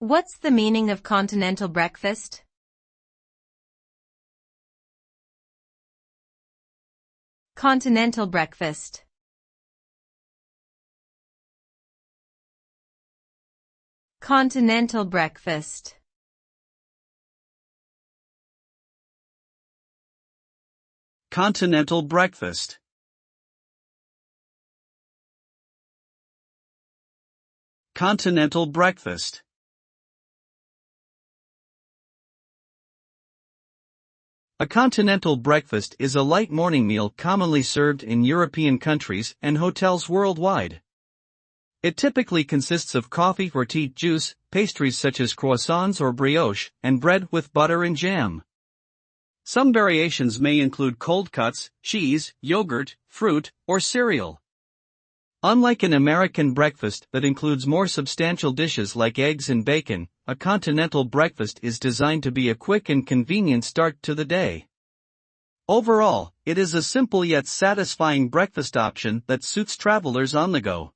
What's the meaning of continental breakfast? Continental breakfast. Continental breakfast. Continental breakfast. Continental breakfast. A continental breakfast is a light morning meal commonly served in European countries and hotels worldwide. It typically consists of coffee or tea, juice, pastries such as croissants or brioche, and bread with butter and jam. Some variations may include cold cuts, cheese, yogurt, fruit, or cereal. Unlike an American breakfast that includes more substantial dishes like eggs and bacon, a continental breakfast is designed to be a quick and convenient start to the day. Overall, it is a simple yet satisfying breakfast option that suits travelers on the go.